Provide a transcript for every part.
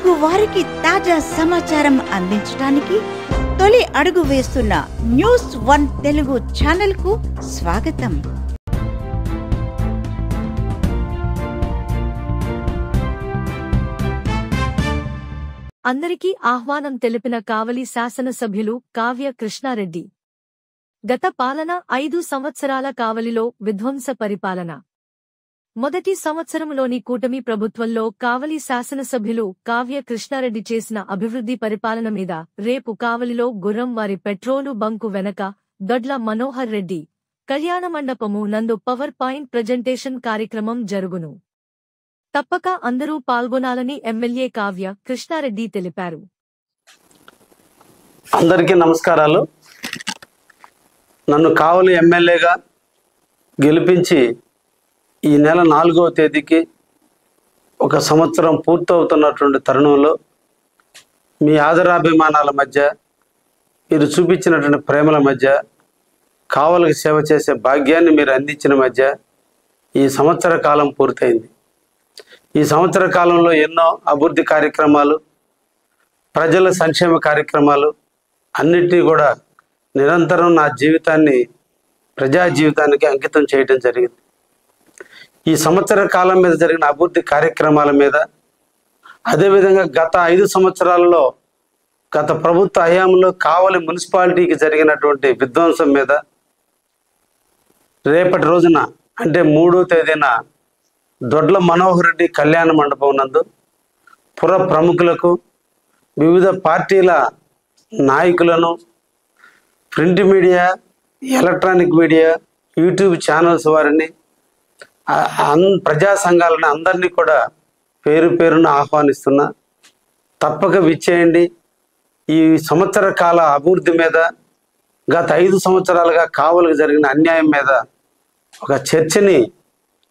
తెలుగు వారికి తాజా సమాచారం అందించడానికి తొలి అడుగు వేస్తున్న న్యూస్1 తెలుగు ఛానల్ కు స్వాగతం. అందరికీ ఆహ్వానం తెలిపిన కావలి శాసనసభ్యులు కావ్య కృష్ణారెడ్డి. గత పాలన 5 సంవత్సరాల కావలిలో విధ్వంస పరిపాలన. మొదటి సంవత్సరంలోని కూటమి ప్రభుత్వంలో కావలి శాసనసభ్యులు కావ్య కృష్ణారెడ్డి చేసిన అభివృద్ధి పరిపాలన మీద రేపు కావలిలో గుర్రంవారి పెట్రోలు బంకు వెనక దొడ్ల మనోహర్ రెడ్డి కళ్యాణ మండపము నందు పవర్ పాయింట్ ప్రజెంటేషన్ కార్యక్రమం జరుగును. తప్పక అందరూ పాల్గొనాలని ఎమ్మెల్యే కావ్య కృష్ణారెడ్డి తెలిపారు. అందరికీ నమస్కారాలు. నన్ను కావలి ఎమ్మెల్యేగా గెలిపించి ఈ నెల 4వ తేదీకి 1 సంవత్సరం పూర్తవుతున్నటువంటి తరుణంలో మీ ఆదరాభిమానాల మధ్య, మీరు చూపించినటువంటి ప్రేమల మధ్య, కావలికి సేవ చేసే భాగ్యాన్ని మీరు అందించిన మధ్య ఈ సంవత్సర కాలం పూర్తయింది. ఈ సంవత్సర కాలంలో ఎన్నో అభివృద్ధి కార్యక్రమాలు, ప్రజల సంక్షేమ కార్యక్రమాలు అన్నిటినీ కూడా నిరంతరం నా జీవితాన్ని ప్రజా జీవితానికి అంకితం చేయడం జరిగింది. ఈ సంవత్సర కాలం మీద జరిగిన అభివృద్ధి కార్యక్రమాల మీద, అదేవిధంగా గత 5 సంవత్సరాలలో గత ప్రభుత్వ హయాంలో కావలి మున్సిపాలిటీకి జరిగినటువంటి విధ్వంసం మీద రేపటి రోజున అంటే 3వ తేదీన దొడ్ల మనోహర్ రెడ్డి కళ్యాణ మండపం నందు పుర ప్రముఖులకు, వివిధ పార్టీల నాయకులను, print media, electronic media, YouTube channels వారిని, ప్రజా సంఘాలను అందరినీ కూడా పేరు పేరున ఆహ్వానిస్తున్నా. తప్పక విచ్చేయండి. ఈ సంవత్సర కాల అభివృద్ధి మీద, గత 5 సంవత్సరాలుగా కావలికి జరిగిన అన్యాయం మీద ఒక చర్చని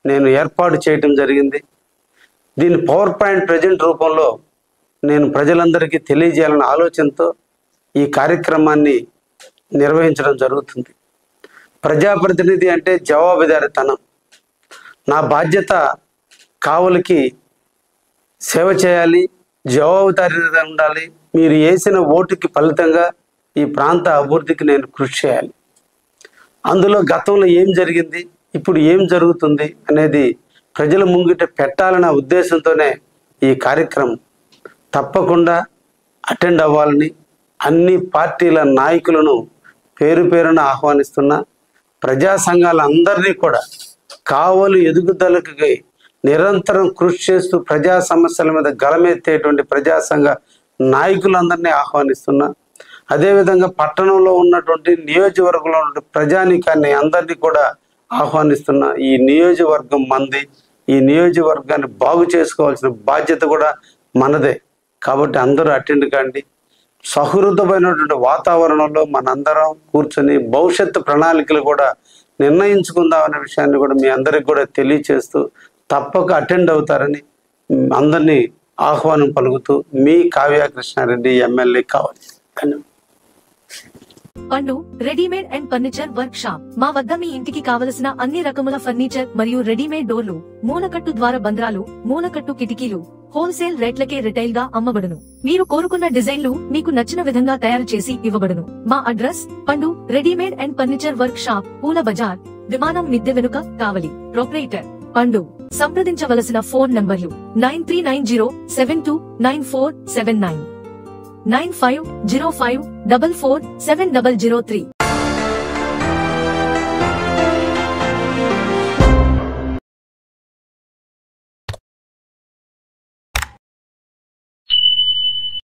నేను ఏర్పాటు చేయటం జరిగింది. దీన్ని పవర్ పాయింట్ ప్రజెంట్ రూపంలో నేను ప్రజలందరికీ తెలియజేయాలన్న ఆలోచనతో ఈ కార్యక్రమాన్ని నిర్వహించడం జరుగుతుంది. ప్రజాప్రతినిధి అంటే జవాబుదారీతనం. నా బాధ్యత కావలికి సేవ చేయాలి, జవాబుదారీగా ఉండాలి. మీరు వేసిన ఓటుకి ఫలితంగా ఈ ప్రాంత అభివృద్ధికి నేను కృషి చేయాలి. అందులో గతంలో ఏం జరిగింది, ఇప్పుడు ఏం జరుగుతుంది అనేది ప్రజల ముంగిట పెట్టాలన్న ఉద్దేశంతోనే ఈ కార్యక్రమం. తప్పకుండా అటెండ్ అవ్వాలని అన్ని పార్టీల నాయకులను పేరు పేరున ఆహ్వానిస్తున్నా. ప్రజా సంఘాలందరినీ కూడా కావలి ఎదుగుదలకి నిరంతరం కృషి చేస్తూ ప్రజా సమస్యల మీద గలమెత్తేటువంటి ప్రజా సంఘ నాయకులందరినీ ఆహ్వానిస్తున్నా. అదేవిధంగా పట్టణంలో ఉన్నటువంటి నియోజకవర్గంలో ఉన్నటువంటి ప్రజానీకాన్ని అందరినీ కూడా ఆహ్వానిస్తున్నా. ఈ నియోజకవర్గం మంది, ఈ నియోజకవర్గాన్ని బాగు చేసుకోవాల్సిన బాధ్యత కూడా మనదే. కాబట్టి అందరూ అటెండ్ కాండి. సహృదమైనటువంటి వాతావరణంలో మనందరం కూర్చొని భవిష్యత్తు ప్రణాళికలు కూడా నిర్ణయించుకుందాం అనే విషయాన్ని కూడా మీ అందరికి కూడా తెలియచేస్తూ తప్పక అటెండ్ అవుతారని అందరినీ ఆహ్వానం పలుకుతూ మీ కావ్య కృష్ణారెడ్డి ఎమ్మెల్యే కావాలి. పండు readymade and furniture work shop. మా వద్ద మీ ఇంటికి కావలసిన అన్ని రకముల ఫర్నిచర్ మరియు రెడీమేడ్ డోర్లు, మూలకట్టు ద్వార బంధ్రాలు, మూలకట్టు కిటికీలు హోల్సేల్ రేట్లకే రిటైల్ గా అమ్మబడును. మీరు కోరుకున్న డిజైన్లు మీకు నచ్చిన విధంగా తయారు చేసి ఇవ్వబడును. మా అడ్రస్ పండు readymade and furniture work shop, పూల బజార్, విమానం మిద్దె వెనుక, కావలి. ప్రొపరేటర్ పండు. సంప్రదించవలసిన ఫోన్ నంబర్లు 9390729479, 9505444700.